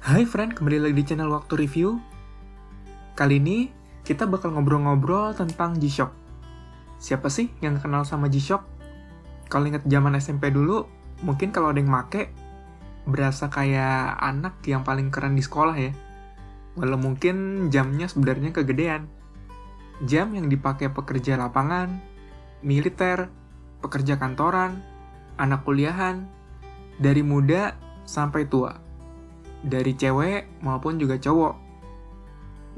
Hai friend, kembali lagi di channel Waktu Review. Kali ini kita bakal ngobrol-ngobrol tentang G-Shock. Siapa sih yang gak kenal sama G-Shock? Kalau inget zaman SMP dulu, mungkin kalau ada yang make, berasa kayak anak yang paling keren di sekolah ya. Walau mungkin jamnya sebenarnya kegedean. Jam yang dipakai pekerja lapangan, militer, pekerja kantoran, anak kuliahan, dari muda sampai tua. Dari cewek maupun juga cowok.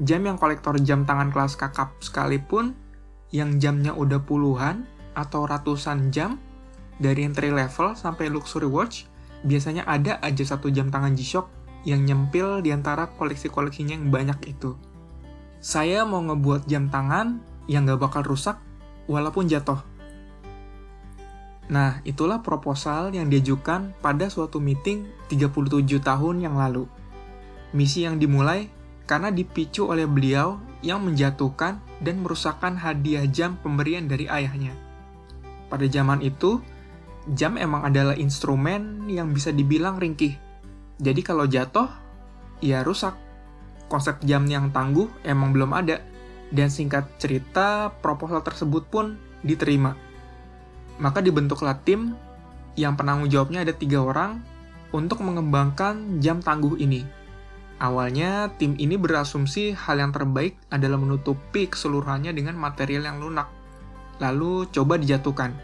Jam yang kolektor jam tangan kelas kakap sekalipun, yang jamnya udah puluhan atau ratusan jam, dari entry level sampai luxury watch, biasanya ada aja satu jam tangan G-Shock yang nyempil di antara koleksi-koleksinya yang banyak itu. Saya mau ngebuat jam tangan yang gak bakal rusak walaupun jatuh. Nah, itulah proposal yang diajukan pada suatu meeting 37 tahun yang lalu. Misi yang dimulai karena dipicu oleh beliau yang menjatuhkan dan merusakkan hadiah jam pemberian dari ayahnya. Pada zaman itu, jam emang adalah instrumen yang bisa dibilang ringkih. Jadi kalau jatuh, ya rusak. Konsep jam yang tangguh emang belum ada. Dan singkat cerita, proposal tersebut pun diterima. Maka dibentuklah tim yang penanggung jawabnya ada 3 orang untuk mengembangkan jam tangguh ini. Awalnya, tim ini berasumsi hal yang terbaik adalah menutupi keseluruhannya dengan material yang lunak, lalu coba dijatuhkan.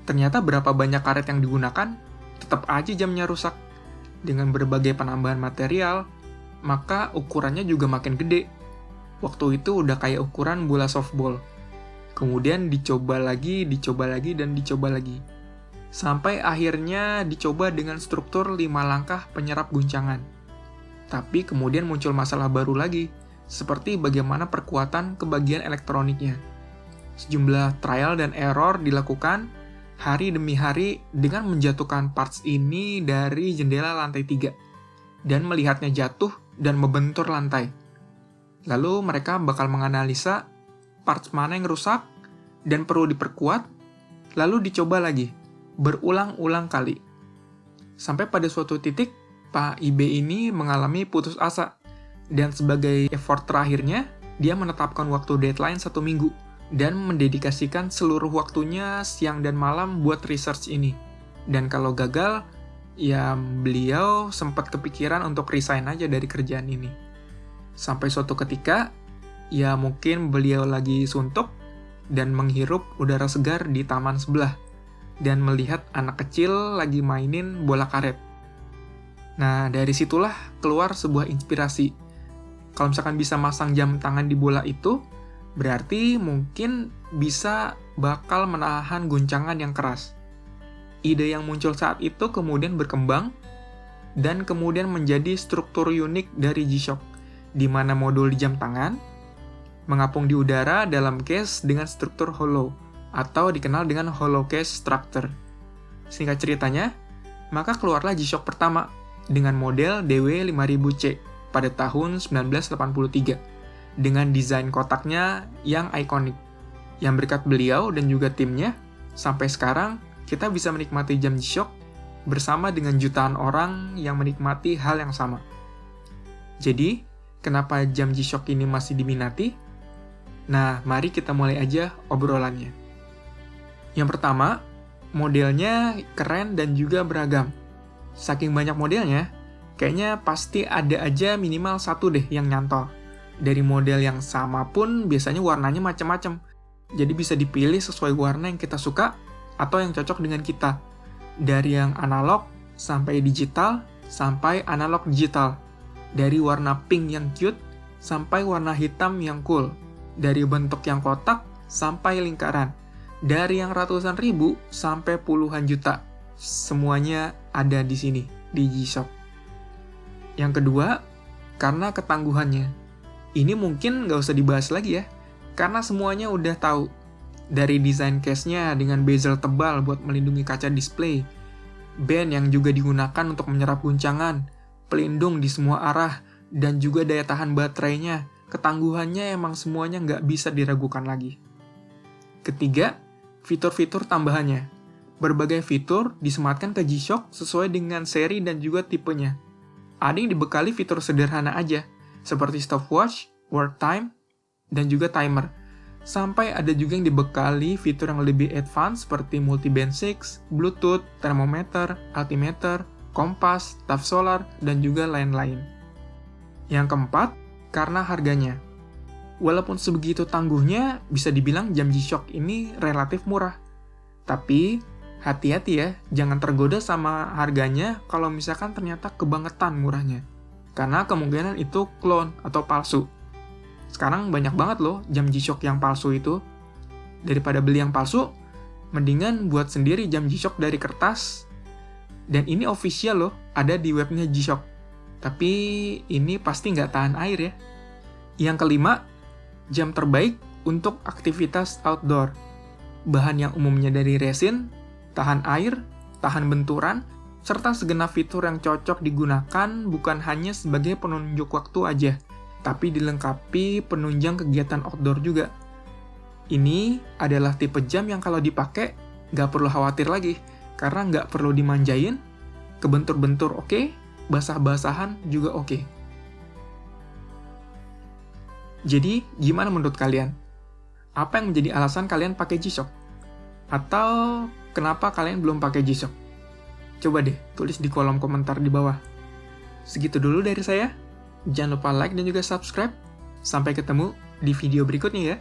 Ternyata berapa banyak karet yang digunakan, tetap aja jamnya rusak. Dengan berbagai penambahan material, maka ukurannya juga makin gede. Waktu itu udah kayak ukuran bola softball. Kemudian dicoba lagi, dan dicoba lagi. Sampai akhirnya dicoba dengan struktur 5 langkah penyerap guncangan. Tapi kemudian muncul masalah baru lagi, seperti bagaimana perkuatan ke bagian elektroniknya. Sejumlah trial dan error dilakukan hari demi hari dengan menjatuhkan parts ini dari jendela lantai 3, dan melihatnya jatuh dan membentur lantai. Lalu mereka bakal menganalisa parts mana yang rusak dan perlu diperkuat, lalu dicoba lagi, berulang-ulang kali. Sampai pada suatu titik, Pak IB ini mengalami putus asa, dan sebagai effort terakhirnya, dia menetapkan waktu deadline 1 minggu, dan mendedikasikan seluruh waktunya siang dan malam buat research ini. Dan kalau gagal, ya beliau sempat kepikiran untuk resign aja dari kerjaan ini. Sampai suatu ketika, ya mungkin beliau lagi suntuk dan menghirup udara segar di taman sebelah dan melihat anak kecil lagi mainin bola karet. Nah, dari situlah keluar sebuah inspirasi. Kalau misalkan bisa masang jam tangan di bola itu, berarti mungkin bisa bakal menahan guncangan yang keras. Ide yang muncul saat itu kemudian berkembang dan kemudian menjadi struktur unik dari G-Shock, di mana modul di jam tangan mengapung di udara dalam case dengan struktur hollow, atau dikenal dengan hollow case structure. Singkat ceritanya, maka keluarlah G-Shock pertama dengan model DW5000C pada tahun 1983, dengan desain kotaknya yang ikonik. Yang berkat beliau dan juga timnya, sampai sekarang kita bisa menikmati jam G-Shock bersama dengan jutaan orang yang menikmati hal yang sama. Jadi, kenapa jam G-Shock ini masih diminati? Nah, mari kita mulai aja obrolannya. Yang pertama, modelnya keren dan juga beragam. Saking banyak modelnya, kayaknya pasti ada aja minimal satu deh yang nyantol. Dari model yang sama pun biasanya warnanya macam-macam. Jadi bisa dipilih sesuai warna yang kita suka atau yang cocok dengan kita. Dari yang analog sampai digital, sampai analog digital. Dari warna pink yang cute, sampai warna hitam yang cool. Dari bentuk yang kotak, sampai lingkaran. Dari yang ratusan ribu, sampai puluhan juta. Semuanya ada di sini, di G-Shock. Yang kedua, karena ketangguhannya. Ini mungkin nggak usah dibahas lagi ya, karena semuanya udah tahu. Dari desain case-nya dengan bezel tebal buat melindungi kaca display, band yang juga digunakan untuk menyerap guncangan, pelindung di semua arah, dan juga daya tahan baterainya, ketangguhannya emang semuanya nggak bisa diragukan lagi. Ketiga, fitur-fitur tambahannya. Berbagai fitur disematkan ke G-Shock sesuai dengan seri dan juga tipenya. Ada yang dibekali fitur sederhana aja, seperti stopwatch, work time, dan juga timer. Sampai ada juga yang dibekali fitur yang lebih advance seperti multi-band 6, Bluetooth, thermometer, altimeter, kompas, taf solar, dan juga lain-lain. Yang keempat, karena harganya. Walaupun sebegitu tangguhnya, bisa dibilang jam G-Shock ini relatif murah. Tapi, hati-hati ya, jangan tergoda sama harganya kalau misalkan ternyata kebangetan murahnya. Karena kemungkinan itu clone atau palsu. Sekarang banyak banget loh jam G-Shock yang palsu itu. Daripada beli yang palsu, mendingan buat sendiri jam G-Shock dari kertas. Dan ini official loh, ada di webnya G-Shock. Tapi ini pasti nggak tahan air ya. Yang kelima, jam terbaik untuk aktivitas outdoor. Bahan yang umumnya dari resin, tahan air, tahan benturan, serta segenap fitur yang cocok digunakan bukan hanya sebagai penunjuk waktu aja, tapi dilengkapi penunjang kegiatan outdoor juga. Ini adalah tipe jam yang kalau dipakai, nggak perlu khawatir lagi, karena nggak perlu dimanjain, kebentur-bentur oke, basah-basahan juga oke. Jadi, gimana menurut kalian? Apa yang menjadi alasan kalian pakai G-Shock? Atau kenapa kalian belum pakai G-Shock? Coba deh, tulis di kolom komentar di bawah. Segitu dulu dari saya. Jangan lupa like dan juga subscribe. Sampai ketemu di video berikutnya ya.